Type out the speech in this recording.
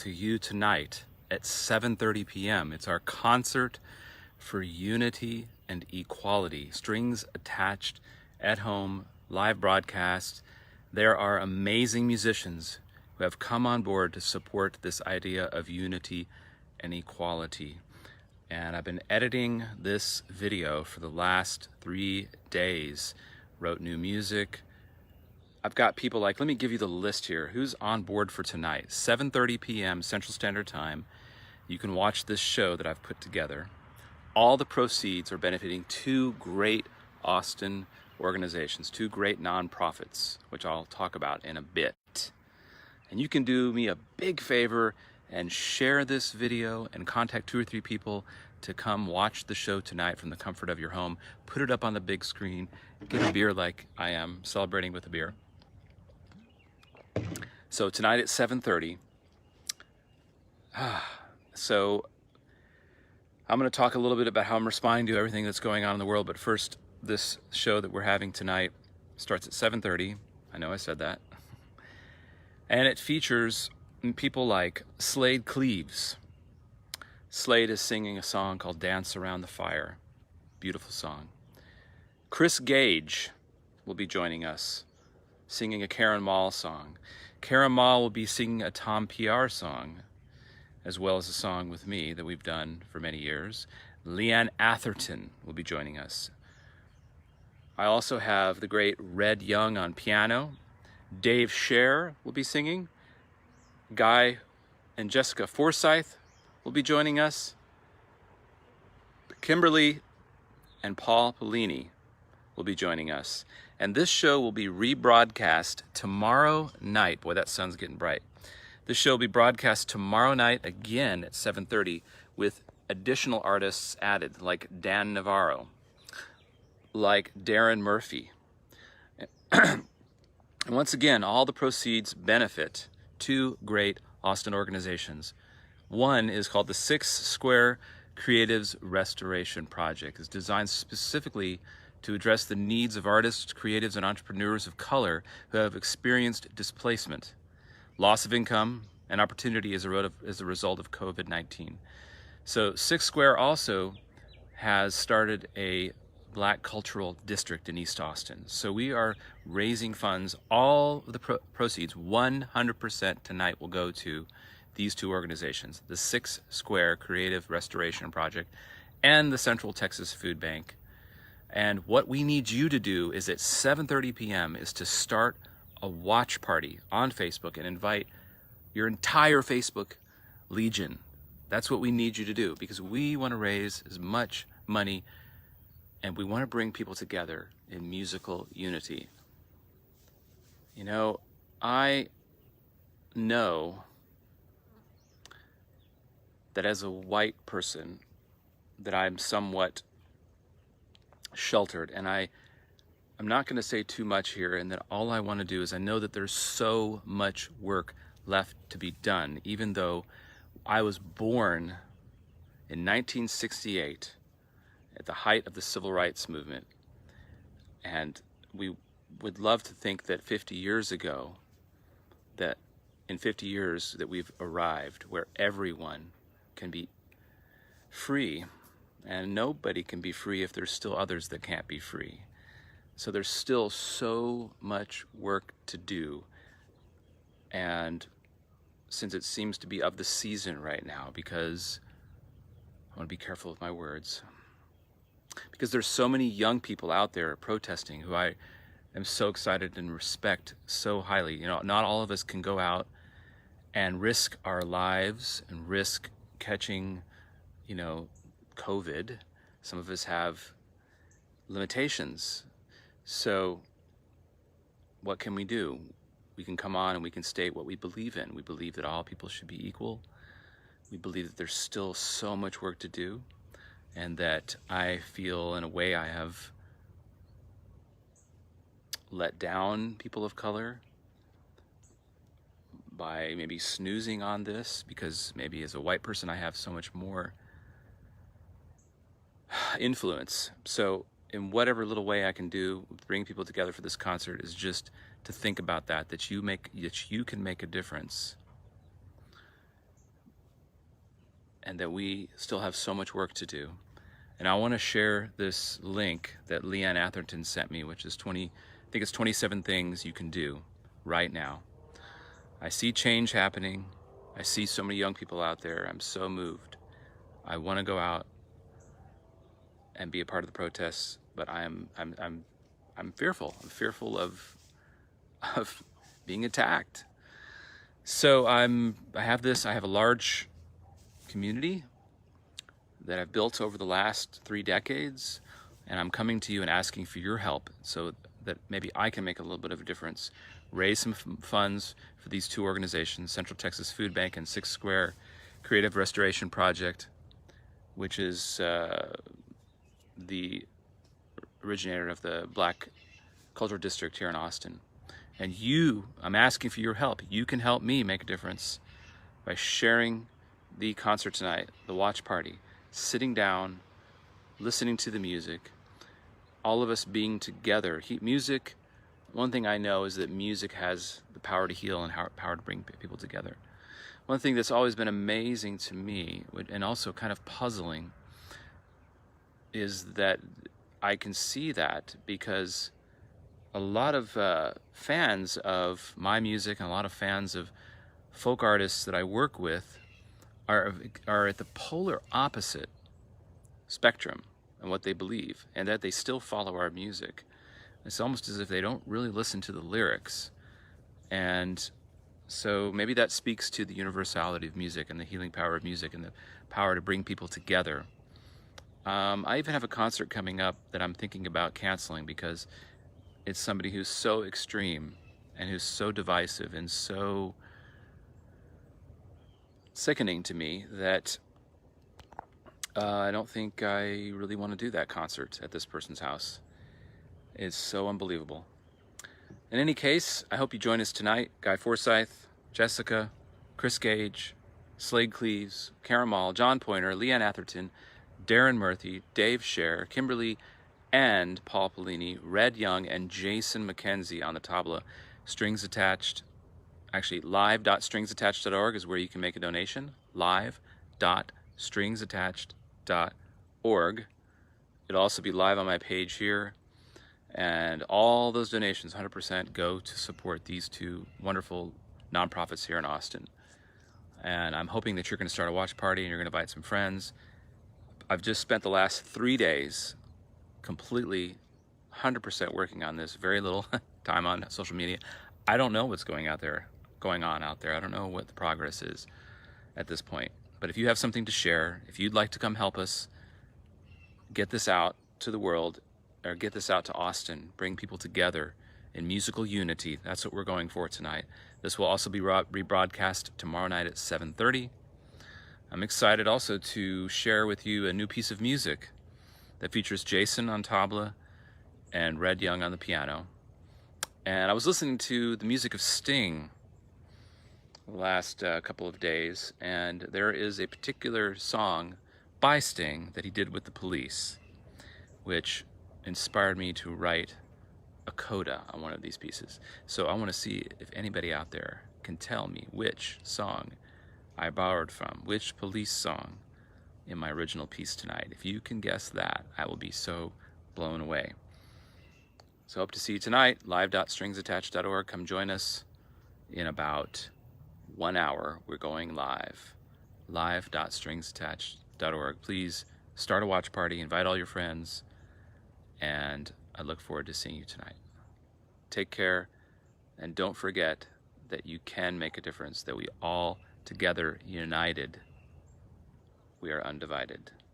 to you tonight at 7:30 p.m. It's our concert for unity and equality. Strings attached, at home, live broadcast. There are amazing musicians who have come on board to support this idea of unity and equality. And I've been editing this video for the last 3 days. Wrote new music. I've got people like, let me give you the list here. Who's on board for tonight? 7:30 p.m. Central Standard Time. You can watch this show that I've put together. All the proceeds are benefiting two great Austin organizations, two great nonprofits, which I'll talk about in a bit. And you can do me a big favor and share this video and contact 2 or 3 people to come watch the show tonight from the comfort of your home. Put it up on the big screen. Get a beer like I am, celebrating with a beer. So tonight at 7:30. So I'm going to talk a little bit about how I'm responding to everything that's going on in the world. But first, this show that we're having tonight starts at 7:30. I know I said that. And it features people like Slade Cleaves. Slade is singing a song called Dance Around the Fire. Beautiful song. Chris Gage will be joining us, singing a Karen Mall song. Karen Mall will be singing a Tom PR song, as well as a song with me that we've done for many years. Leanne Atherton will be joining us. I also have the great Red Young on piano. Dave Scher will be singing. Guy and Jessica Forsyth will be joining us. Kimberly and Paul Pellini will be joining us. And this show will be rebroadcast tomorrow night. Boy, that sun's getting bright. This show will be broadcast tomorrow night again at 7:30 with additional artists added, like Dan Navarro, like Darren Murphy. And once again, all the proceeds benefit two great Austin organizations. One is called the 6 Square Creatives Restoration Project. It's designed specifically to address the needs of artists, creatives, and entrepreneurs of color who have experienced displacement, loss of income, and opportunity as a result of COVID-19. So 6 Square also has started a Black Cultural District in East Austin. So we are raising funds. All of the proceeds, 100% tonight, will go to these two organizations, the 6 Square Creative Restoration Project and the Central Texas Food Bank. And what we need you to do is at 7:30 p.m. is to start a watch party on Facebook and invite your entire Facebook legion. That's what we need you to do, because we want to raise as much money and we want to bring people together in musical unity. You know, I know that as a white person that I'm somewhat sheltered, and I'm not going to say too much here, and that all I want to do is, I know that there's so much work left to be done, even though I was born in 1968 at the height of the civil rights movement, and we would love to think that 50 years ago, that in 50 years that we've arrived where everyone can be free, and nobody can be free if there's still others that can't be free. So there's still so much work to do. And since it seems to be of the season right now, because I want to be careful with my words, because there's so many young people out there protesting who I am so excited and respect so highly. You know, not all of us can go out and risk our lives and risk catching, you know, COVID. Some of us have limitations. So what can we do? We can come on and we can state what we believe in. We believe that all people should be equal. We believe that there's still so much work to do, and that I feel in a way I have let down people of color by maybe snoozing on this, because maybe as a white person I have so much more influence. So in whatever little way I can do, bring people together for this concert, is just to think about that you can make a difference and that we still have so much work to do. And I want to share this link that Leanne Atherton sent me, which is 27 things you can do right now. I see change happening. I see so many young people out there. I'm so moved. I want to go out and be a part of the protests, but I'm fearful. I'm fearful of being attacked. So I have a large community that I've built over the last 3 decades, and I'm coming to you and asking for your help so that maybe I can make a little bit of a difference, raise some funds for these 2 organizations, Central Texas Food Bank and 6 Square Creative Restoration Project, which is the originator of the Black Cultural District here in Austin. And I'm asking for your help. You can help me make a difference by sharing the concert tonight, the watch party, sitting down, listening to the music, all of us being together. Music, one thing I know is that music has the power to heal and power to bring people together. One thing that's always been amazing to me, and also kind of puzzling, is that I can see that because a lot of fans of my music and a lot of fans of folk artists that I work with are at the polar opposite spectrum and what they believe, and that they still follow our music. It's almost as if they don't really listen to the lyrics. And so maybe that speaks to the universality of music and the healing power of music and the power to bring people together. I even have a concert coming up that I'm thinking about canceling because it's somebody who's so extreme and who's so divisive and so sickening to me that I don't think I really want to do that concert at this person's house. It's so unbelievable. In any case, I hope you join us tonight. Guy Forsyth, Jessica, Chris Gage, Slade Cleaves, Karen Mall, John Pointer, Leanne Atherton, Darren Murphy, Dave Scher, Kimberly and Paul Pellini, Red Young, and Jason McKenzie on the tabla. Strings attached. Actually, live.stringsattached.org is where you can make a donation. live.stringsattached.org. It'll also be live on my page here. And all those donations, 100%, go to support these 2 wonderful nonprofits here in Austin. And I'm hoping that you're going to start a watch party and you're going to invite some friends. I've just spent the last 3 days completely 100% working on this, very little time on social media. I don't know what's going on out there. I don't know what the progress is at this point. But if you have something to share, if you'd like to come help us get this out to the world, or get this out to Austin, bring people together in musical unity, that's what we're going for tonight. This will also be rebroadcast tomorrow night at 7:30. I'm excited also to share with you a new piece of music that features Jason on tabla and Red Young on the piano. And I was listening to the music of Sting the last couple of days, and there is a particular song by Sting that he did with the Police, which inspired me to write a coda on one of these pieces. So I want to see if anybody out there can tell me which song I borrowed from, which Police song in my original piece tonight. If you can guess that, I will be so blown away. So hope to see you tonight, live.stringsattached.org. Come join us in about 1 hour. We're going live, live.stringsattached.org. Please start a watch party, invite all your friends, and I look forward to seeing you tonight. Take care, and don't forget that you can make a difference, that we all together, united, we are undivided.